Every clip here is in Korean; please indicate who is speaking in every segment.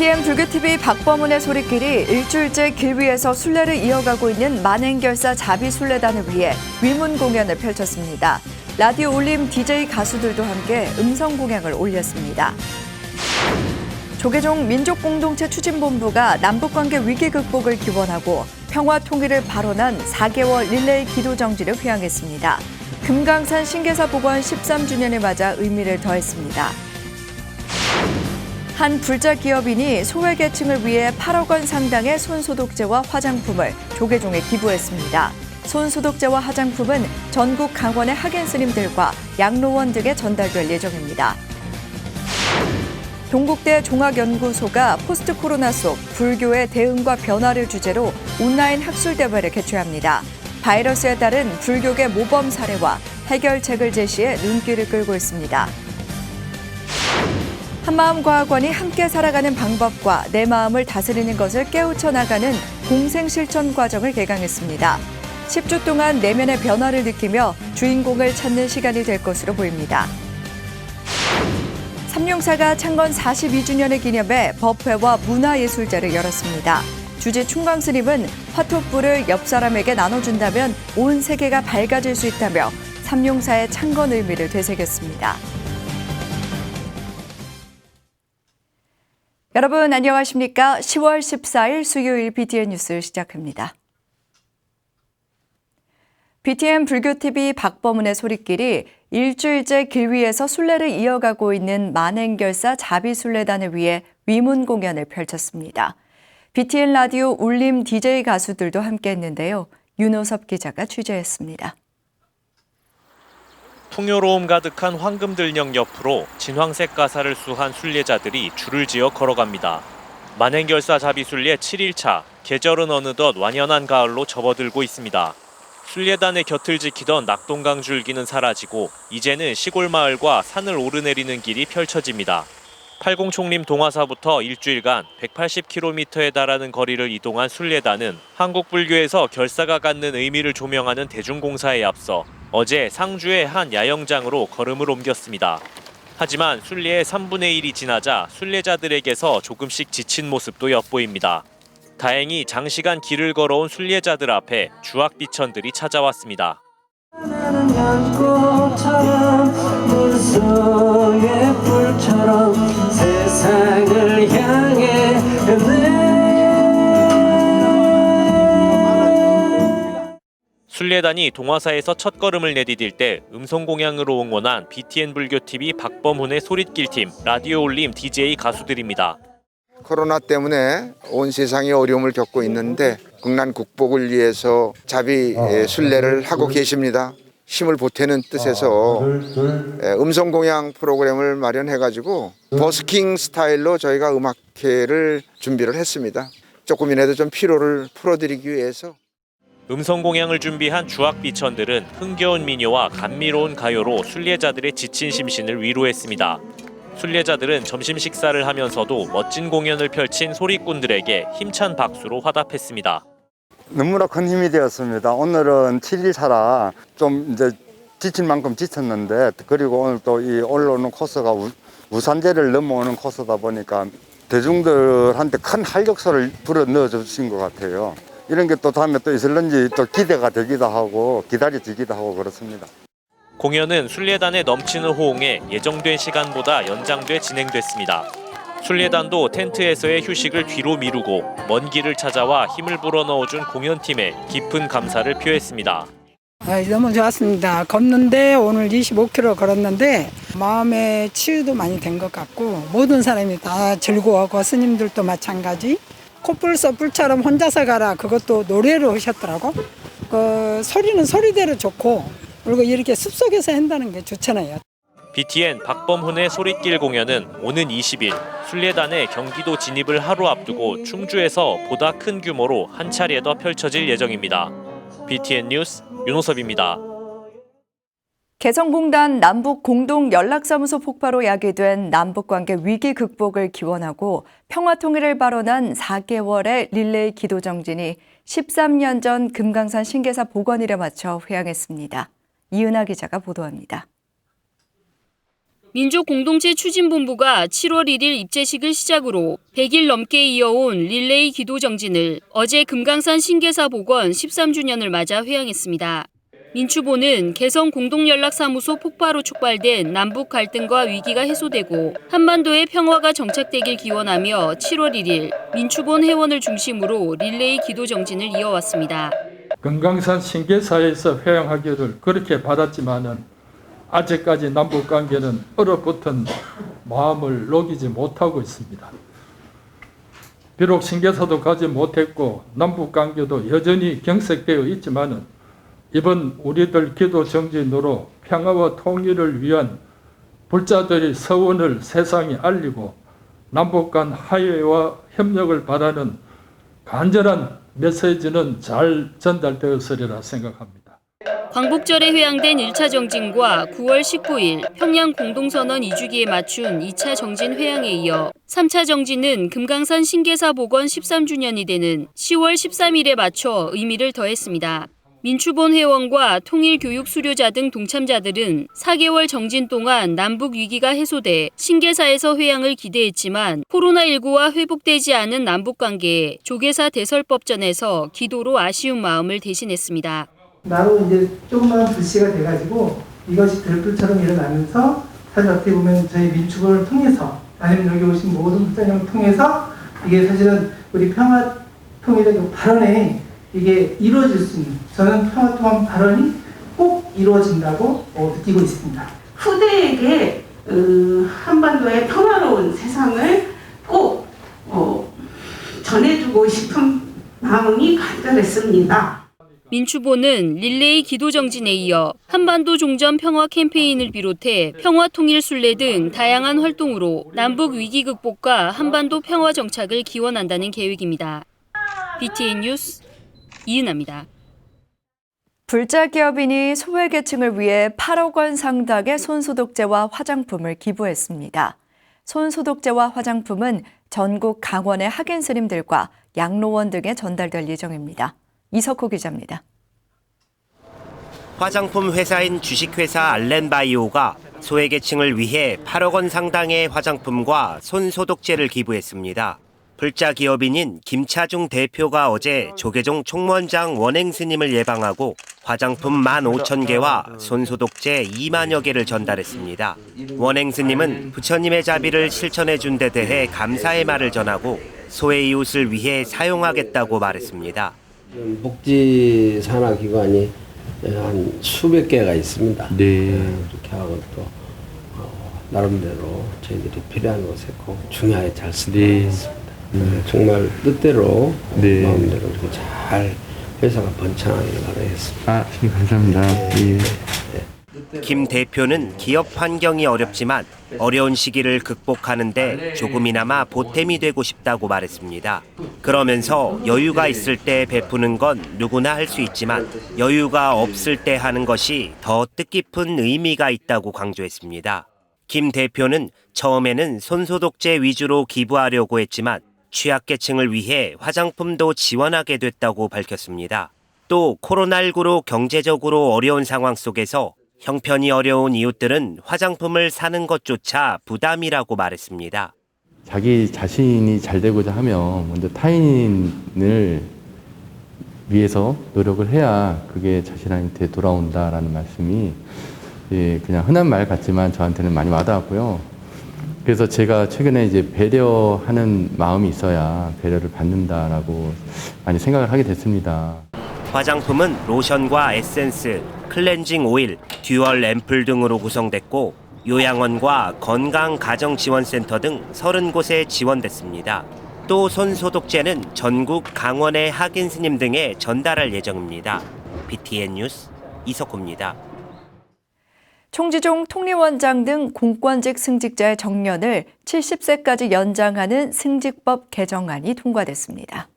Speaker 1: BTN 불교TV 박범훈의 소리끼리 일주일째 길 위에서 순례를 이어가고 있는 만행결사 자비순례단을 위해 위문 공연을 펼쳤습니다. 라디오 올림 DJ 가수들도 함께 음성 공약을 올렸습니다. 조계종 민족공동체 추진본부가 남북관계 위기 극복을 기원하고 평화 통일을 발언한 4개월 릴레이 기도 정지를 회항했습니다. 금강산 신계사 복원 13주년을 맞아 의미를 더했습니다. 한 불자 기업인이 소외계층을 위해 8억 원 상당의 손소독제와 화장품을 조계종에 기부했습니다. 손소독제와 화장품은 전국 강원의 학연 스님들과 양로원 등에 전달될 예정입니다. 동국대 종합연구소가 포스트 코로나 속 불교의 대응과 변화를 주제로 온라인 학술대회를 개최합니다. 바이러스에 따른 불교계 모범 사례와 해결책을 제시해 눈길을 끌고 있습니다. 한마음과학원이 함께 살아가는 방법과 내 마음을 다스리는 것을 깨우쳐 나가는 공생실천 과정을 개강했습니다. 10주 동안 내면의 변화를 느끼며 주인공을 찾는 시간이 될 것으로 보입니다. 삼룡사가 창건 42주년을 기념해 법회와 문화예술제를 열었습니다. 주지 충광스님은 화토불을 옆 사람에게 나눠준다면 온 세계가 밝아질 수 있다며 삼룡사의 창건 의미를 되새겼습니다. 여러분 안녕하십니까? 10월 14일 수요일 BTN 뉴스 시작합니다. BTN 불교TV 박범훈의 소리끼리 일주일째 길 위에서 순례를 이어가고 있는 만행결사 자비순례단을 위해 위문 공연을 펼쳤습니다. BTN 라디오 울림 DJ 가수들도 함께했는데요. 윤호섭 기자가 취재했습니다.
Speaker 2: 풍요로움 가득한 황금들령 옆으로 진황색 가사를 수한 순례자들이 줄을 지어 걸어갑니다. 만행결사 자비순례 7일차, 계절은 어느덧 완연한 가을로 접어들고 있습니다. 순례단의 곁을 지키던 낙동강 줄기는 사라지고 이제는 시골 마을과 산을 오르내리는 길이 펼쳐집니다. 팔공총림 동화사부터 일주일간 180km에 달하는 거리를 이동한 순례단은 한국 불교에서 결사가 갖는 의미를 조명하는 대중공사에 앞서 어제 상주의 한 야영장으로 걸음을 옮겼습니다. 하지만 순례의 3분의 1이 지나자 순례자들에게서 조금씩 지친 모습도 엿보입니다. 다행히 장시간 길을 걸어온 순례자들 앞에 주악비천들이 찾아왔습니다. 세상을 향해 순례단이 동화사에서 첫걸음을 내디딜 때 음성공양으로 응원한 BTN 불교TV 박범훈의 소릿길팀 라디오 올림 DJ 가수들입니다.
Speaker 3: 코로나 때문에 온 세상이 어려움을 겪고 있는데 국난 극복을 위해서 자비 순례를 하고 계십니다. 힘을 보태는 뜻에서 음성공양 프로그램을 마련해가지고 버스킹 스타일로 저희가 음악회를 준비를 했습니다. 조금이라도 좀 피로를 풀어드리기 위해서.
Speaker 2: 음성공양을 준비한 주악비천들은 흥겨운 민요와 감미로운 가요로 순례자들의 지친 심신을 위로했습니다. 순례자들은 점심 식사를 하면서도 멋진 공연을 펼친 소리꾼들에게 힘찬 박수로 화답했습니다.
Speaker 4: 너무나 큰 힘이 되었습니다. 오늘은 7일차라 좀 이제 지칠 만큼 지쳤는데, 그리고 오늘 또 이 올라오는 코스가 우산재를 넘어오는 코스다 보니까 대중들한테 큰 활력소를 불어 넣어 주신 것 같아요. 이런 게 또 다음에 또 있을런지 또 기대가 되기도 하고 기다려지기도 하고 그렇습니다.
Speaker 2: 공연은 순례단의 넘치는 호응에 예정된 시간보다 연장돼 진행됐습니다. 순례단도 텐트에서의 휴식을 뒤로 미루고 먼 길을 찾아와 힘을 불어넣어준 공연팀에 깊은 감사를 표했습니다.
Speaker 5: 너무 좋았습니다. 걷는데 오늘 25km 걸었는데 마음의 치유도 많이 된 것 같고 모든 사람이 다 즐거워하고 스님들도 마찬가지. 코뿔 썰뿔처럼 혼자서 가라 그것도 노래로 하셨더라고. 소리는 소리대로 좋고 그리고 이렇게 숲속에서 한다는 게 좋잖아요.
Speaker 2: BTN 박범훈의 소릿길 공연은 오는 20일 순례단의 경기도 진입을 하루 앞두고 충주에서 보다 큰 규모로 한 차례 더 펼쳐질 예정입니다. BTN 뉴스 윤호섭입니다.
Speaker 1: 개성공단 남북공동연락사무소 폭파로 야기된 남북관계 위기 극복을 기원하고 평화통일을 발언한 4개월의 릴레이 기도 정진이 13년 전 금강산 신계사 복원일에 맞춰 회항했습니다. 이은하 기자가 보도합니다.
Speaker 6: 민족공동체 추진본부가 7월 1일 입제식을 시작으로 100일 넘게 이어온 릴레이 기도 정진을 어제 금강산 신계사 복원 13주년을 맞아 회항했습니다. 민추보는 개성 공동연락사무소 폭파로 촉발된 남북 갈등과 위기가 해소되고 한반도의 평화가 정착되길 기원하며 7월 1일 민추본 회원을 중심으로 릴레이 기도 정진을 이어왔습니다.
Speaker 7: 금강산 신계사에서 회항하기를 그렇게 받았지만은 아직까지 남북 관계는 얼어붙은 마음을 녹이지 못하고 있습니다. 비록 신계사도 가지 못했고 남북 관계도 여전히 경색되어 있지만은 이번 우리들 기도 정진으로 평화와 통일을 위한 불자들의 서원을 세상에 알리고 남북 간 화해와 협력을 바라는 간절한 메시지는 잘 전달되었으리라 생각합니다.
Speaker 6: 광복절에 회항된 1차 정진과 9월 19일 평양 공동선언 2주기에 맞춘 2차 정진 회항에 이어 3차 정진은 금강산 신계사 복원 13주년이 되는 10월 13일에 맞춰 의미를 더했습니다. 민추본 회원과 통일교육 수료자 등 동참자들은 4개월 정진 동안 남북 위기가 해소돼 신계사에서 회항을 기대했지만 코로나19와 회복되지 않은 남북관계에 조계사 대설법전에서 기도로 아쉬운 마음을 대신했습니다.
Speaker 8: 나로 이제 조금만 불씨가 돼가지고 이것이 들불처럼 일어나면서 사실 어떻게 보면 저희 민추본을 통해서 아니면 여기 오신 모든 목사님을 통해서 이게 사실은 우리 평화 통일의 발언에 이게 이루어질 수 있는 저는 평화 통합 발언이 꼭 이루어진다고 느끼고 있습니다.
Speaker 9: 후대에게 한반도의 평화로운 세상을 꼭 전해주고 싶은 마음이 간절했습니다.
Speaker 6: 민추보는 릴레이 기도 정진에 이어 한반도 종전 평화 캠페인을 비롯해 평화 통일 순례 등 다양한 활동으로 남북 위기 극복과 한반도 평화 정착을 기원한다는 계획입니다. BTN 뉴스 이은아입니다.
Speaker 1: 불자 기업인이 소외계층을 위해 8억 원 상당의 손소독제와 화장품을 기부했습니다. 손소독제와 화장품은 전국 강원의 학인 스님들과 양로원 등에 전달될 예정입니다. 이석호 기자입니다.
Speaker 10: 화장품 회사인 주식회사 알렌바이오가 소외계층을 위해 8억 원 상당의 화장품과 손소독제를 기부했습니다. 불자 기업인인 김차중 대표가 어제 조계종 총무원장 원행 스님을 예방하고 화장품 15,000개와 손소독제 2만여 개를 전달했습니다. 원행 스님은 부처님의 자비를 실천해 준 데 대해 감사의 말을 전하고 소외 이웃을 위해 사용하겠다고 말했습니다.
Speaker 11: 복지산하기관이 한 수백 개가 있습니다. 네. 이렇게 하고 또 나름대로 저희들이 필요한 곳에 꼭 중요하게 잘 쓰겠습니다. 정말 뜻대로 마음대로 이렇게 잘 회사가 번창하길 바라겠습니다.
Speaker 12: 감사합니다. 네.
Speaker 10: 김 대표는 기업 환경이 어렵지만 어려운 시기를 극복하는데 조금이나마 보탬이 되고 싶다고 말했습니다. 그러면서 여유가 있을 때 베푸는 건 누구나 할 수 있지만 여유가 없을 때 하는 것이 더 뜻깊은 의미가 있다고 강조했습니다. 김 대표는 처음에는 손소독제 위주로 기부하려고 했지만 취약계층을 위해 화장품도 지원하게 됐다고 밝혔습니다. 또 코로나19로 경제적으로 어려운 상황 속에서 형편이 어려운 이웃들은 화장품을 사는 것조차 부담이라고 말했습니다.
Speaker 12: 자기 자신이 잘 되고자 하면 먼저 타인을 위해서 노력을 해야 그게 자신한테 돌아온다라는 말씀이 그냥 흔한 말 같지만 저한테는 많이 와닿았고요. 그래서 제가 최근에 이제 배려하는 마음이 있어야 배려를 받는다라고 많이 생각을 하게 됐습니다.
Speaker 10: 화장품은 로션과 에센스, 클렌징 오일, 듀얼 앰플 등으로 구성됐고 요양원과 건강가정지원센터 등 30곳에 지원됐습니다. 또 손소독제는 전국 강원의 학인 스님 등에 전달할 예정입니다. BTN 뉴스 이석호입니다.
Speaker 1: 총지종 통리원장 등 공권직 승직자의 정년을 70세까지 연장하는 승직법 개정안이 통과됐습니다.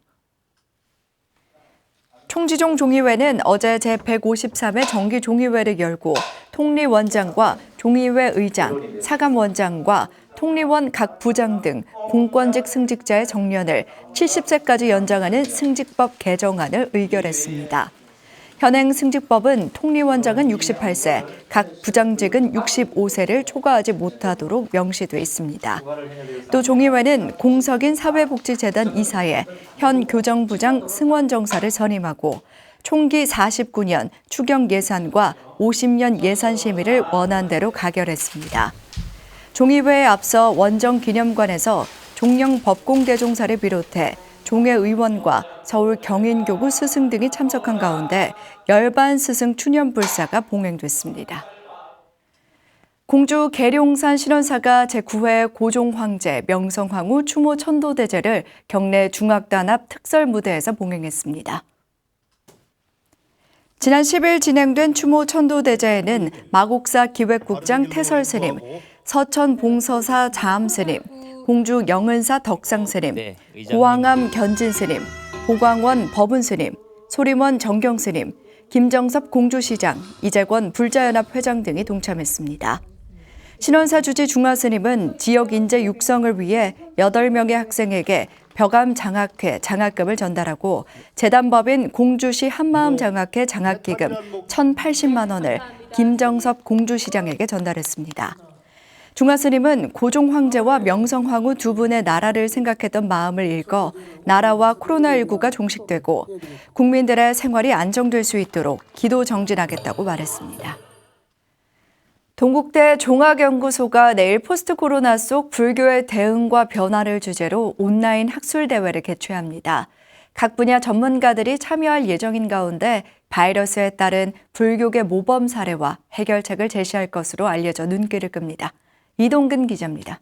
Speaker 1: 총지종 종의회는 어제 제153회 정기종의회를 열고 통리원장과 종의회 의장, 사감원장과 통리원 각 부장 등 공권직 승직자의 정년을 70세까지 연장하는 승직법 개정안을 의결했습니다. 현행 승직법은 통리원장은 68세, 각 부장직은 65세를 초과하지 못하도록 명시돼 있습니다. 또 종의회는 공석인 사회복지재단 이사에 현 교정부장 승원정사를 선임하고 총기 49년 추경 예산과 50년 예산 심의를 원안대로 가결했습니다. 종의회에 앞서 원정기념관에서 종영 법공대종사를 비롯해 종회 의원과 서울 경인교구 스승 등이 참석한 가운데 열반 스승 추념불사가 봉행됐습니다. 공주 계룡산 신원사가 제9회 고종황제 명성황후 추모 천도대제를 경내 중악단 앞 특설 무대에서 봉행했습니다. 지난 10일 진행된 추모 천도대제에는 마곡사 기획국장 태설스님, 서천 봉서사 자암스님, 공주 영은사 덕상스님, 고왕암 견진스님, 보광원 법운스님, 소림원 정경스님, 김정섭 공주시장, 이재권 불자연합 회장 등이 동참했습니다. 신원사 주지 중화스님은 지역 인재 육성을 위해 8명의 학생에게 벽암 장학회 장학금을 전달하고 재단법인 공주시 한마음 장학회 장학기금 1,080만 원을 김정섭 공주시장에게 전달했습니다. 중화스님은 고종 황제와 명성 황후 두 분의 나라를 생각했던 마음을 읽어 나라와 코로나19가 종식되고 국민들의 생활이 안정될 수 있도록 기도 정진하겠다고 말했습니다. 동국대 종합연구소가 내일 포스트 코로나 속 불교의 대응과 변화를 주제로 온라인 학술대회를 개최합니다. 각 분야 전문가들이 참여할 예정인 가운데 바이러스에 따른 불교계 모범 사례와 해결책을 제시할 것으로 알려져 눈길을 끕니다. 이동근 기자입니다.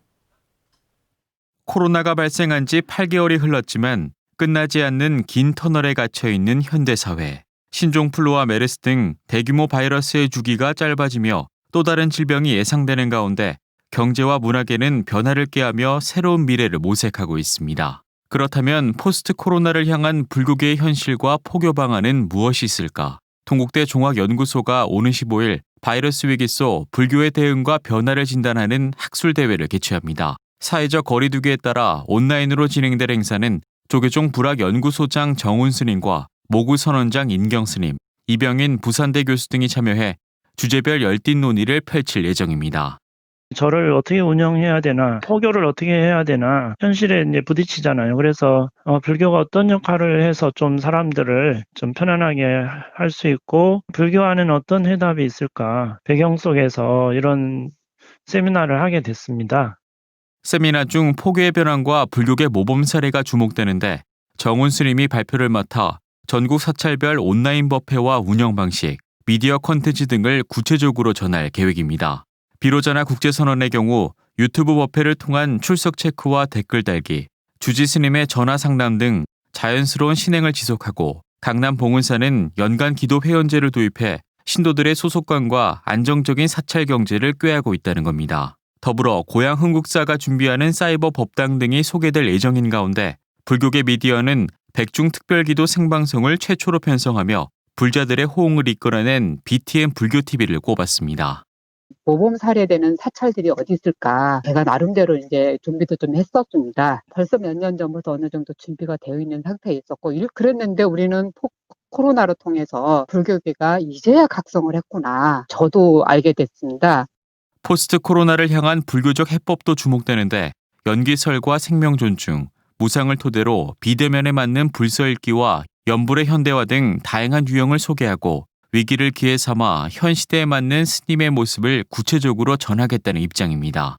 Speaker 13: 코로나가 발생한 지 8개월이 흘렀지만 끝나지 않는 긴 터널에 갇혀 있는 현대사회. 신종플루와 메르스 등 대규모 바이러스의 주기가 짧아지며 또 다른 질병이 예상되는 가운데 경제와 문화계는 변화를 꾀하며 새로운 미래를 모색하고 있습니다. 그렇다면 포스트 코로나를 향한 불교계의 현실과 포교 방안은 무엇이 있을까? 동국대 종합연구소가 오는 15일 바이러스 위기 속 불교의 대응과 변화를 진단하는 학술대회를 개최합니다. 사회적 거리두기에 따라 온라인으로 진행될 행사는 조계종 불학연구소장 정훈 스님과 모구 선원장 인경 스님, 이병인 부산대 교수 등이 참여해 주제별 열띤 논의를 펼칠 예정입니다.
Speaker 14: 절을 어떻게 운영해야 되나, 포교를 어떻게 해야 되나, 현실에 이제 부딪히잖아요. 그래서 불교가 어떤 역할을 해서 좀 사람들을 좀 편안하게 할 수 있고, 불교와는 어떤 해답이 있을까, 배경 속에서 이런 세미나를 하게 됐습니다.
Speaker 13: 세미나 중 포교의 변환과 불교계 모범 사례가 주목되는데 정훈 스님이 발표를 맡아 전국 사찰별 온라인 법회와 운영 방식, 미디어 콘텐츠 등을 구체적으로 전할 계획입니다. 비로자나 국제선언의 경우 유튜브 법회를 통한 출석 체크와 댓글 달기, 주지 스님의 전화 상담 등 자연스러운 신행을 지속하고 강남 봉은사는 연간 기도 회원제를 도입해 신도들의 소속감과 안정적인 사찰 경제를 꾀하고 있다는 겁니다. 더불어 고향 흥국사가 준비하는 사이버 법당 등이 소개될 예정인 가운데 불교계 미디어는 백중 특별기도 생방송을 최초로 편성하며 불자들의 호응을 이끌어낸 BTN 불교TV를 꼽았습니다.
Speaker 15: 모범 사례되는 사찰들이 어디 있을까? 제가 나름대로 이제 준비도 좀 했었습니다. 벌써 몇 년 전부터 어느 정도 준비가 되어 있는 상태에 있었고, 그랬는데 우리는 코로나로 통해서 불교계가 이제야 각성을 했구나. 저도 알게 됐습니다.
Speaker 13: 포스트 코로나를 향한 불교적 해법도 주목되는데 연기설과 생명 존중, 무상을 토대로 비대면에 맞는 불서 읽기와 연불의 현대화 등 다양한 유형을 소개하고 위기를 기회 삼아 현 시대에 맞는 스님의 모습을 구체적으로 전하겠다는 입장입니다.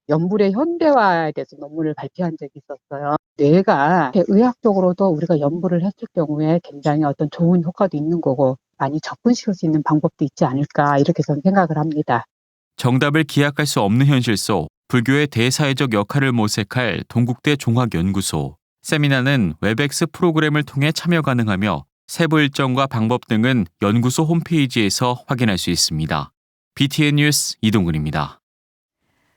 Speaker 15: 연불의 현대화에 대해서 논문을 발표한 적이 있었어요. 뇌가 의학적으로도 우리가 연불을 했을 경우에 굉장히 어떤 좋은 효과도 있는 거고 많이 접근시킬 수 있는 방법도 있지 않을까 이렇게 저는 생각을 합니다.
Speaker 13: 정답을 기약할 수 없는 현실 속 불교의 대사회적 역할을 모색할 동국대 종합연구소. 세미나는 웹엑스 프로그램을 통해 참여 가능하며 세부 일정과 방법 등은 연구소 홈페이지에서 확인할 수 있습니다. BTN 뉴스 이동근입니다.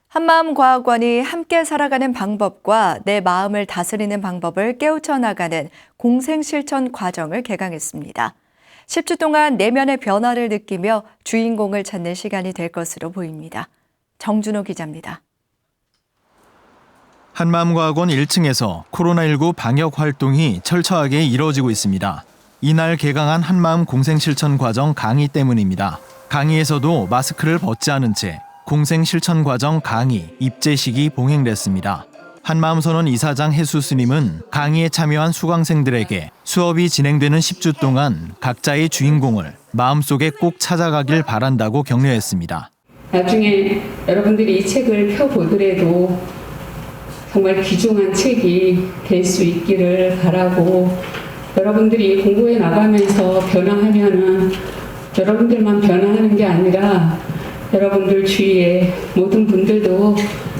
Speaker 1: 한마음과학원이 함께 살아가는 방법과 내 마음을 다스리는 방법을 깨우쳐 나가는 공생실천 과정을 개강했습니다. 10주 동안 내면의 변화를 느끼며 주인공을 찾는 시간이 될 것으로 보입니다. 정준호 기자입니다.
Speaker 16: 한마음과학원 1층에서 코로나19 방역 활동이 철저하게 이루어지고 있습니다. 이날 개강한 한마음 공생실천 과정 강의 때문입니다. 강의에서도 마스크를 벗지 않은 채 공생실천 과정 강의, 입제식이 봉행됐습니다. 한마음선원 이사장 해수 스님은 강의에 참여한 수강생들에게 수업이 진행되는 10주 동안 각자의 주인공을 마음속에 꼭 찾아가길 바란다고 격려했습니다.
Speaker 17: 나중에 여러분들이 이 책을 펴보더라도 정말 귀중한 책이 될 수 있기를 바라고, 여러분들이 공부해 나가면서 변화하면은 여러분들만 변화하는 게 아니라 여러분들 주위에 모든 분들도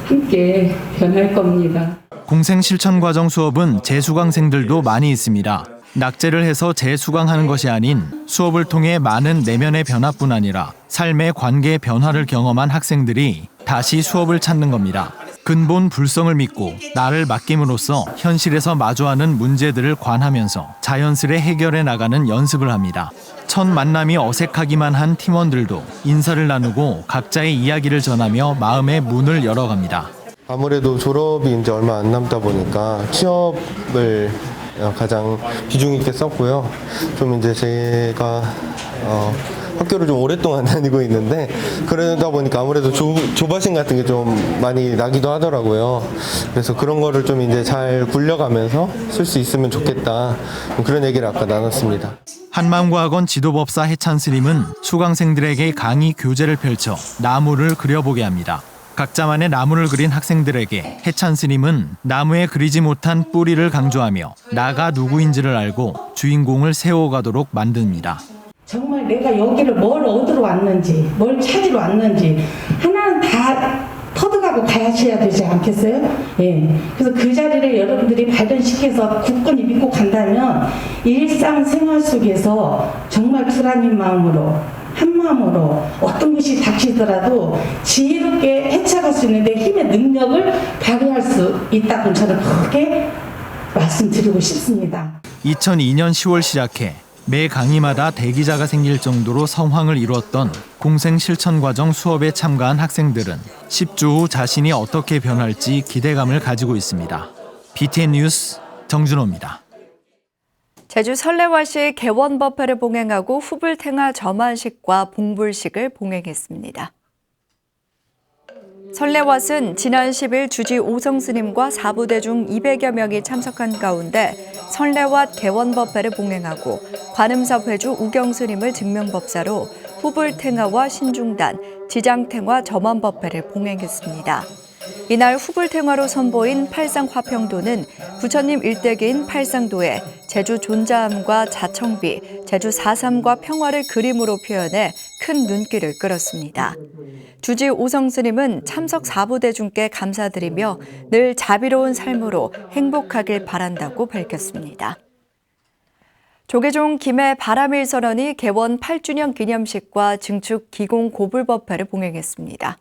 Speaker 17: 함께 변할 겁니다.
Speaker 16: 공생실천과정 수업은 재수강생들도 많이 있습니다. 낙제를 해서 재수강하는 것이 아닌 수업을 통해 많은 내면의 변화뿐 아니라 삶의 관계 변화를 경험한 학생들이 다시 수업을 찾는 겁니다. 근본 불성을 믿고 나를 맡김으로써 현실에서 마주하는 문제들을 관하면서 자연스레 해결해 나가는 연습을 합니다. 첫 만남이 어색하기만 한 팀원들도 인사를 나누고 각자의 이야기를 전하며 마음의 문을 열어갑니다.
Speaker 18: 아무래도 졸업이 이제 얼마 안 남다 보니까 취업을 가장 비중 있게 썼고요. 좀 이제 제가 학교를 좀 오랫동안 다니고 있는데 그러다 보니까 아무래도 조바심 같은 게 좀 많이 나기도 하더라고요. 그래서 그런 거를 좀 이제 잘 굴려가면서 쓸 수 있으면 좋겠다, 그런 얘기를 아까 나눴습니다.
Speaker 16: 한마음과학원 지도법사 해찬 스님은 수강생들에게 강의 교재를 펼쳐 나무를 그려보게 합니다. 각자만의 나무를 그린 학생들에게 해찬 스님은 나무에 그리지 못한 뿌리를 강조하며 나가 누구인지를 알고 주인공을 세워가도록 만듭니다.
Speaker 9: 정말 내가 여기를 뭘 얻으러 왔는지, 뭘 찾으러 왔는지 하나는 다 터득하고 가야셔야 되지 않겠어요? 예. 그래서 그 자리를 여러분들이 발견시켜서 굳건히 믿고 간다면 일상생활 속에서 정말 불안한 마음으로, 한 마음으로 어떤 것이 닥치더라도 지혜롭게 헤쳐갈 수 있는데 힘의 능력을 발휘할 수 있다고 저는 크게 말씀드리고 싶습니다.
Speaker 16: 2002년 10월 시작해 매 강의마다 대기자가 생길 정도로 성황을 이루었던 공생실천과정 수업에 참가한 학생들은 10주 후 자신이 어떻게 변할지 기대감을 가지고 있습니다. BTN 뉴스 정준호입니다.
Speaker 1: 제주 설레와시 개원법회를 봉행하고 후불탱화 점안식과 봉불식을 봉행했습니다. 설레왓은 지난 10일 주지 오성 스님과 사부대 중 200여 명이 참석한 가운데 설레왓 개원법회를 봉행하고 관음사 회주 우경 스님을 증명법사로 후불탱화와 신중단, 지장탱화 점안법회를 봉행했습니다. 이날 후불탱화로 선보인 팔상화평도는 부처님 일대기인 팔상도에 제주 존자함과 자청비, 제주 사삼과 평화를 그림으로 표현해 큰 눈길을 끌었습니다. 주지 오성 스님은 참석 사부대중께 감사드리며 늘 자비로운 삶으로 행복하길 바란다고 밝혔습니다. 조계종 김해 바람일 선언이 개원 8주년 기념식과 증축 기공 고불법회를 봉행했습니다.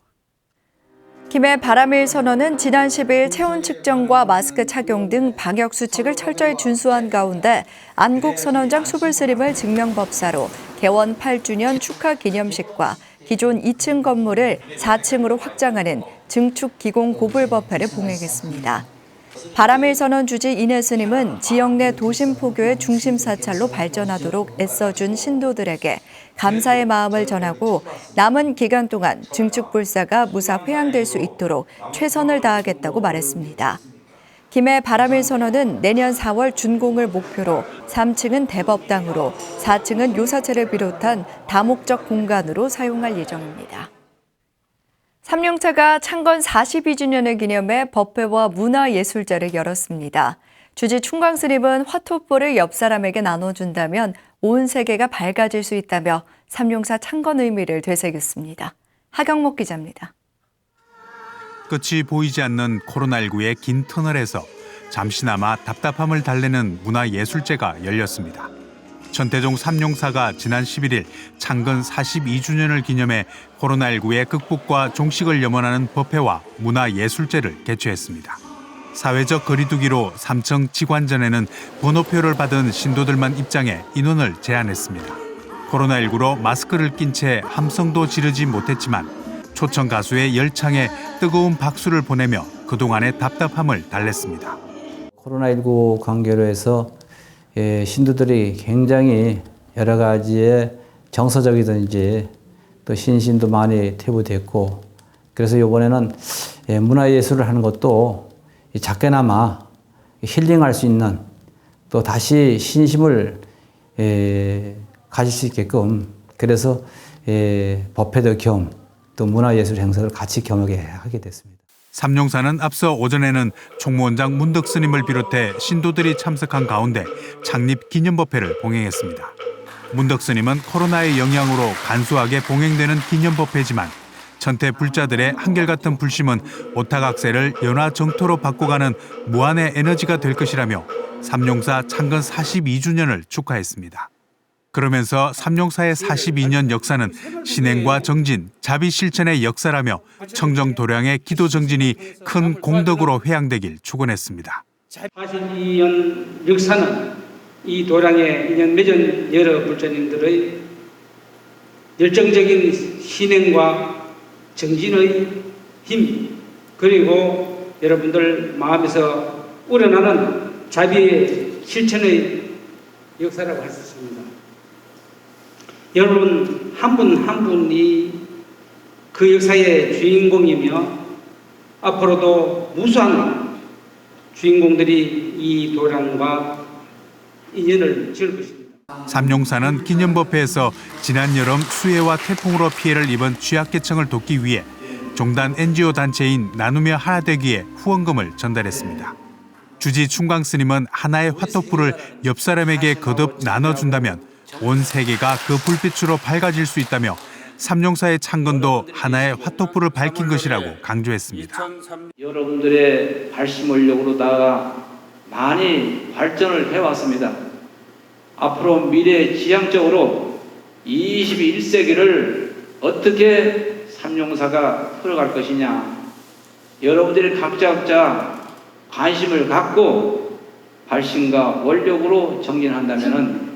Speaker 1: 김해 바람일 선언은 지난 10일 체온 측정과 마스크 착용 등 방역 수칙을 철저히 준수한 가운데 안국 선원장 수불스님을 증명법사로 개원 8주년 축하 기념식과 기존 2층 건물을 4층으로 확장하는 증축 기공 고불법회를 봉행했습니다. 바람일 선언 주지 이내 스님은 지역 내 도심 포교의 중심 사찰로 발전하도록 애써준 신도들에게 감사의 마음을 전하고 남은 기간 동안 증축불사가 무사 회항될 수 있도록 최선을 다하겠다고 말했습니다. 김해 바람일 선언은 내년 4월 준공을 목표로 3층은 대법당으로 4층은 요사체를 비롯한 다목적 공간으로 사용할 예정입니다. 삼룡차가 창건 42주년을 기념해 법회와 문화예술제를 열었습니다. 주지 충광스님은 화토불을 옆 사람에게 나눠준다면 온 세계가 밝아질 수 있다며 삼룡사 창건 의미를 되새겼습니다. 하경목 기자입니다.
Speaker 19: 끝이 보이지 않는 코로나19의 긴 터널에서 잠시나마 답답함을 달래는 문화예술제가 열렸습니다. 전태종 삼룡사가 지난 11일 창건 42주년을 기념해 코로나19의 극복과 종식을 염원하는 법회와 문화예술제를 개최했습니다. 사회적 거리두기로 삼청 지관전에는 번호표를 받은 신도들만 입장해 인원을 제한했습니다. 코로나19로 마스크를 낀 채 함성도 지르지 못했지만 초청 가수의 열창에 뜨거운 박수를 보내며 그동안의 답답함을 달랬습니다.
Speaker 20: 코로나19 관계로 해서 신도들이 굉장히 여러 가지의 정서적이든지 또 신심도 많이 퇴보됐고, 그래서 이번에는 문화예술을 하는 것도 작게나마 힐링할 수 있는, 또 다시 신심을 가질 수 있게끔, 그래서 법회도 겸 또 문화예술 행사를 같이 겸하게 하게 됐습니다.
Speaker 19: 삼룡사는 앞서 오전에는 총무원장 문덕 스님을 비롯해 신도들이 참석한 가운데 창립 기념법회를 봉행했습니다. 문덕 스님은 코로나의 영향으로 간소하게 봉행되는 기념법회지만 전태 불자들의 한결같은 불심은 오타각세를 연화 정토로 바꿔가는 무한의 에너지가 될 것이라며 삼룡사 창건 42주년을 축하했습니다. 그러면서 삼룡사의 42년 역사는 신행과 정진, 자비 실천의 역사라며 청정도량의 기도 정진이 큰 공덕으로 회양되길 축원했습니다.
Speaker 21: 42년 역사는 이 도량에 인연 맺은 여러 불자님들의 열정적인 신행과 정진의 힘, 그리고 여러분들 마음에서 우러나는 자비의 실천의 역사라고 할 수 있습니다. 여러분 한 분 한 분이 그 역사의 주인공이며 앞으로도 무수한 주인공들이 이 도량과 인연을 지을 것입니다.
Speaker 19: 삼룡사는 기념법회에서 지난 여름 수해와 태풍으로 피해를 입은 취약계층을 돕기 위해 종단 NGO 단체인 나누며 하나 되기에 후원금을 전달했습니다. 주지 충광 스님은 하나의 화토불을 옆 사람에게 거듭 나눠준다면 온 세계가 그 불빛으로 밝아질 수 있다며 삼룡사의 창건도 하나의 화토불을 밝힌 것이라고 강조했습니다.
Speaker 22: 여러분들의 발심원력으로 나아가 많이 발전을 해왔습니다. 앞으로 미래지향적으로 21세기를 어떻게 삼룡사가 풀어갈 것이냐, 여러분들이 각자 관심을 갖고 발심과 원력으로 정진한다면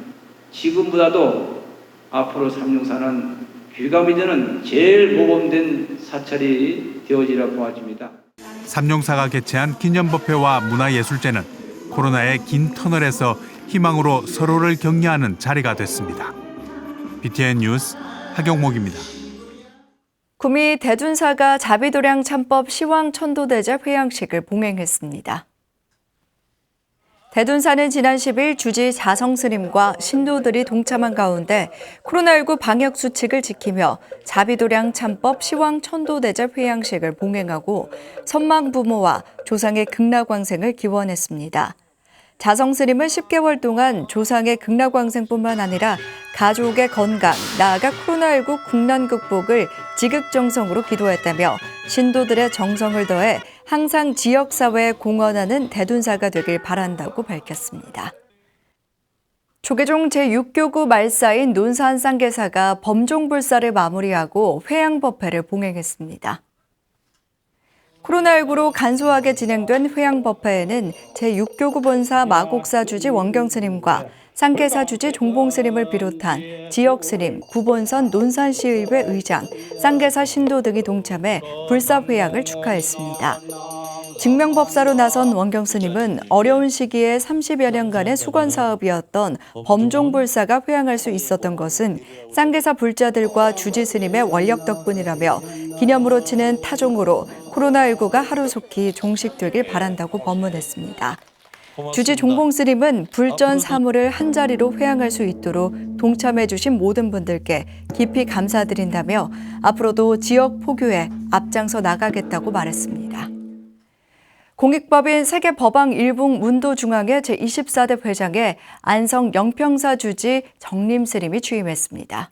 Speaker 22: 지금보다도 앞으로 삼룡사는 귀감이 되는 제일 모범된 사찰이 되어지라 보아집니다.
Speaker 19: 삼룡사가 개최한 기념법회와 문화예술제는 코로나의 긴 터널에서 희망으로 서로를 격려하는 자리가 됐습니다. BTN 뉴스 하경목입니다.
Speaker 1: 구미 대둔사가 자비도량 참법 시황 천도대제 회양식을 봉행했습니다. 대둔사는 지난 10일 주지 자성스님과 신도들이 동참한 가운데 코로나19 방역 수칙을 지키며 자비도량 참법 시황 천도대제 회양식을 봉행하고 선망 부모와 조상의 극락왕생을 기원했습니다. 자성스님은 10개월 동안 조상의 극락왕생뿐만 아니라 가족의 건강, 나아가 코로나19 국난 극복을 지극정성으로 기도했다며 신도들의 정성을 더해 항상 지역사회에 공헌하는 대둔사가 되길 바란다고 밝혔습니다. 조계종 제6교구 말사인 논산 쌍계사가 범종불사를 마무리하고 회양법회를 봉행했습니다. 코로나19로 간소하게 진행된 회양법회에는 제6교구 본사 마곡사 주지 원경스님과 쌍계사 주지 종봉스님을 비롯한 지역스님, 구본선 논산시의회 의장, 쌍계사 신도 등이 동참해 불사회양을 축하했습니다. 증명법사로 나선 원경스님은 어려운 시기에 30여 년간의 수건사업이었던 범종불사가 회양할 수 있었던 것은 쌍계사 불자들과 주지스님의 원력 덕분이라며 기념으로 치는 타종으로 코로나19가 하루속히 종식되길 바란다고 법문했습니다. 주지 종봉스님은 불전 사물을 한자리로 회양할 수 있도록 동참해 주신 모든 분들께 깊이 감사드린다며 앞으로도 지역 포교에 앞장서 나가겠다고 말했습니다. 공익법인 세계법왕 일북 문도중앙회 제24대 회장에 안성 영평사 주지 정림스님이 취임했습니다.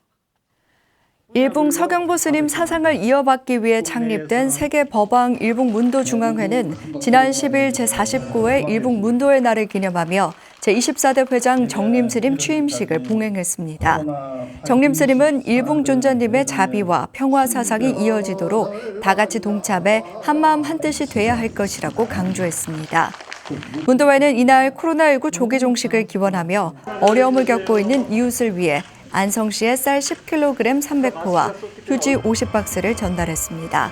Speaker 1: 일북 서경보 스님 사상을 이어받기 위해 창립된 세계법왕 일북문도중앙회는 지난 10일 제49회 일북문도의 날을 기념하며 제24대 회장 정림스님 취임식을 봉행했습니다. 정림스님은 일북존자님의 자비와 평화 사상이 이어지도록 다 같이 동참해 한마음 한뜻이 돼야 할 것이라고 강조했습니다. 문도회는 이날 코로나19 조기 종식을 기원하며 어려움을 겪고 있는 이웃을 위해 안성시에 쌀 10kg 300포와 휴지 50박스를 전달했습니다.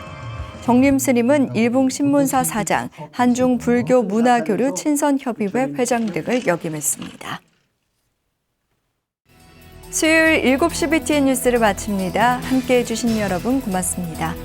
Speaker 1: 정림스님은 일북신문사 사장, 한중불교문화교류 친선협의회 회장 등을 역임했습니다. 수요일 7시 BTN 뉴스를 마칩니다. 함께해 주신 여러분 고맙습니다.